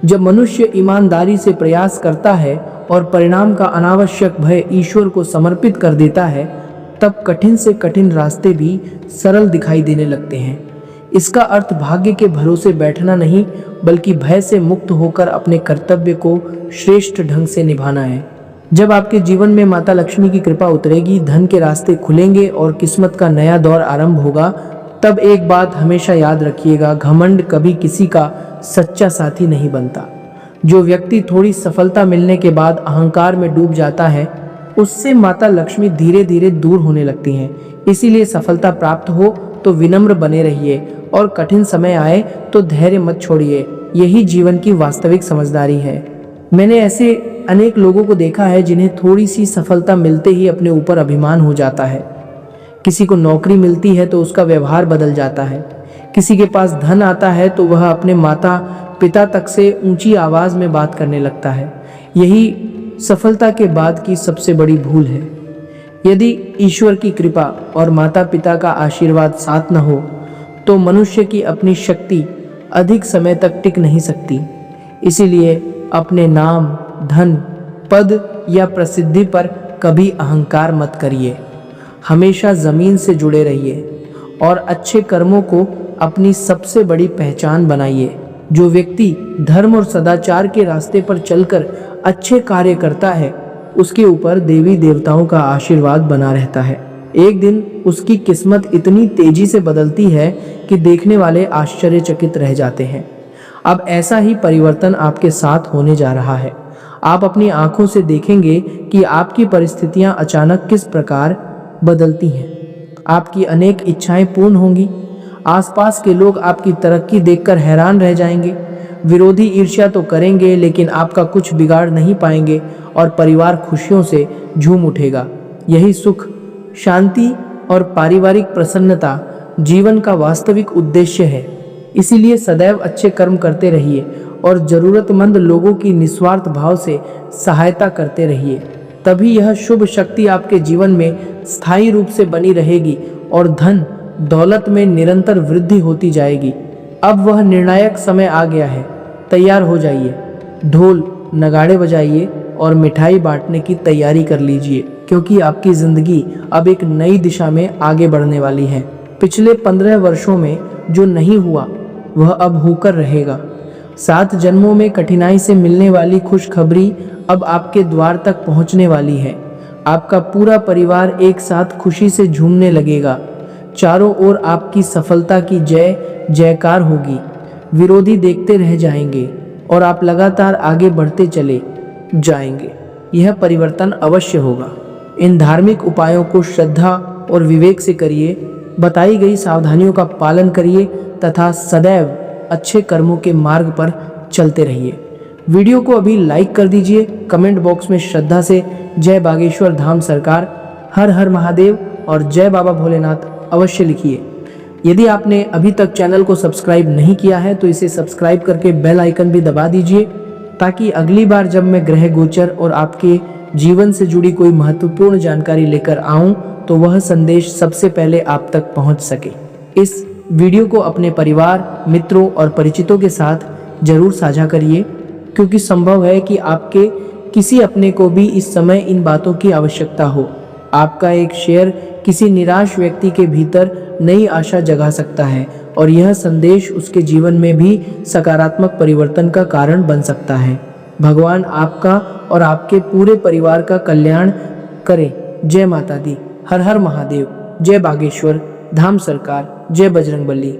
जब मनुष्य ईमानदारी से प्रयास करता है और परिणाम का अनावश्यक भय ईश्वर को समर्पित कर देता है, तब कठिन से कठिन रास्ते भी सरल दिखाई देने लगते हैं। इसका अर्थ भाग्य के भरोसे बैठना नहीं, बल्कि भय से मुक्त होकर अपने कर्तव्य को श्रेष्ठ ढंग से निभाना है। जब आपके जीवन में माता लक्ष्मी की कृपा उतरेगी, धन के रास्ते खुलेंगे और किस्मत का नया दौर आरंभ होगा, तब एक बात हमेशा याद रखिएगा, घमंड कभी किसी का सच्चा साथी नहीं बनता। जो व्यक्ति थोड़ी सफलता मिलने के बाद अहंकार में डूब जाता है, उससे माता लक्ष्मी धीरे धीरे दूर होने लगती हैं। इसीलिए सफलता प्राप्त हो तो विनम्र बने रहिए और कठिन समय आए तो धैर्य मत छोड़िए। यही जीवन की वास्तविक समझदारी है। मैंने ऐसे अनेक लोगों को देखा है जिन्हें थोड़ी सी सफलता मिलते ही अपने ऊपर अभिमान हो जाता है। किसी को नौकरी मिलती है तो उसका व्यवहार बदल जाता है। किसी के पास धन आता है तो वह अपने माता पिता तक से ऊंची आवाज में बात करने लगता है। यही सफलता के बाद की सबसे बड़ी भूल है। यदि ईश्वर की कृपा और माता पिता का आशीर्वाद साथ न हो तो मनुष्य की अपनी शक्ति अधिक समय तक टिक नहीं सकती। इसीलिए अपने नाम, धन, पद या प्रसिद्धि पर कभी अहंकार मत करिए। हमेशा जमीन से जुड़े रहिए और अच्छे कर्मों को अपनी सबसे बड़ी पहचान बनाइए। जो व्यक्ति धर्म और सदाचार के रास्ते पर चलकर अच्छे कार्य करता है, उसके ऊपर देवी देवताओं का आशीर्वाद बना रहता है। एक दिन उसकी किस्मत इतनी तेजी से बदलती है कि देखने वाले आश्चर्यचकित रह जाते हैं। अब ऐसा ही परिवर्तन आपके साथ होने जा रहा है। आप अपनी आंखों से देखेंगे कि आपकी परिस्थितियां अचानक किस प्रकार बदलती हैं। आपकी अनेक इच्छाएं पूर्ण होंगी। आसपास के लोग आपकी तरक्की देखकर हैरान रह जाएंगे। विरोधी ईर्ष्या तो करेंगे, लेकिन आपका कुछ बिगाड़ नहीं पाएंगे और परिवार खुशियों से झूम उठेगा। यही सुख, शांति और पारिवारिक प्रसन्नता जीवन का वास्तविक उद्देश्य है। इसीलिए सदैव अच्छे कर्म करते रहिए और जरूरतमंद लोगों की निस्वार्थ भाव से सहायता करते रहिए। तभी यह शुभ शक्ति आपके जीवन में स्थायी रूप से बनी रहेगी और धन दौलत में निरंतर वृद्धि होती जाएगी। अब वह निर्णायक समय आ गया है। तैयार हो जाइए, ढोल नगाड़े बजाइए और मिठाई बांटने की तैयारी कर लीजिए, क्योंकि आपकी जिंदगी अब एक नई दिशा में आगे बढ़ने वाली है। पिछले 15 वर्षों में जो नहीं हुआ वह अब होकर रहेगा। 7 जन्मों में कठिनाई से मिलने वाली खुशखबरी अब आपके द्वार तक पहुंचने वाली है। आपका पूरा परिवार एक साथ खुशी से झूमने लगेगा। चारों ओर आपकी सफलता की जय जयकार होगी। विरोधी देखते रह जाएंगे और आप लगातार आगे बढ़ते चले जाएंगे। यह परिवर्तन अवश्य होगा। इन धार्मिक उपायों को श्रद्धा और विवेक से करिए। बताई गई सावधानियों का पालन करिए तथा सदैव अच्छे कर्मों के मार्ग पर चलते रहिए। वीडियो को अभी लाइक कर दीजिए। कमेंट बॉक्स में श्रद्धा से जय बागेश्वर धाम सरकार, हर हर महादेव और जय बाबा भोलेनाथ अवश्य लिखिए। यदि आपने अभी तक चैनल को सब्सक्राइब नहीं किया है तो इसे सब्सक्राइब करके बेल आइकन भी दबा दीजिए, ताकि अगली बार जब मैं ग्रह गोचर और आपके जीवन से जुड़ी कोई महत्वपूर्ण जानकारी लेकर आऊं तो वह संदेश सबसे पहले आप तक पहुंच सके। इस वीडियो को अपने परिवार, मित्रों और परिचितों के साथ जरूर साझा करिए, क्योंकि संभव है कि आपके किसी अपने को भी इस समय इन बातों की आवश्यकता हो। आपका एक शेयर किसी निराश व्यक्ति के भीतर नई आशा जगा सकता है और यह संदेश उसके जीवन में भी सकारात्मक परिवर्तन का कारण बन सकता है। भगवान आपका और आपके पूरे परिवार का कल्याण करे। जय माता दी, हर हर महादेव, जय बागेश्वर धाम सरकार, जय बजरंगबली।